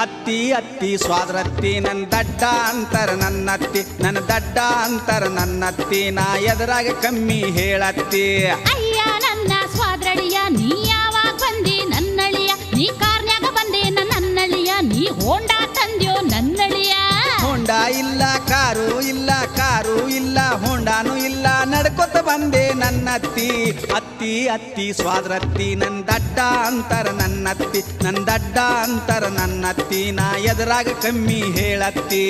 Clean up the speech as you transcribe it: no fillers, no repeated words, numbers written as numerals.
ಅತ್ತಿ ಅತ್ತಿ ಸ್ವಾದ್ರತ್ತಿ ನನ್ನ ದಡ್ಡ ಅಂತರ ನನ್ನತ್ತಿ ನನ್ನ ದಡ್ಡ ಅಂತರ ನನ್ನತ್ತಿ ನಾ ಎದುರಾಗ ಕಮ್ಮಿ ಹೇಳತ್ತಿ ಅಯ್ಯ ನನ್ನ ಸ್ವಾದ್ರಡಿಯ ನೀ ಯಾವಾಗ ಬಂದಿ ನನ್ನಳಿಯ ನೀ ಕಾರ್ನ್ಯಾಗ ಬಂದೆ ನನ್ನಳಿಯ ನೀ ಹೋಂಡಾ ತಂದ್ಯೋ ನನ್ನಳಿಯ ಹೋಂಡಾ ಇಲ್ಲ ಕಾರು ಇಲ್ಲ ಹೋಂಡಾನು ಇಲ್ಲ ನಡ್ಕೊತ ಬಂದೆ ನನ್ನತ್ತಿ ಅತ್ತಿ ಅತ್ತಿ ಸ್ವಾದ್ರತ್ತಿ ನನ್ನ ದಡ್ಡ ಅಂತರ ನನ್ನತ್ತಿ ನನ್ನ ದಡ್ಡ ಅಂತರ ನನ್ನತ್ತಿ ನಾ ಎದುರಾಗ ಕಮ್ಮಿ ಹೇಳತ್ತಿ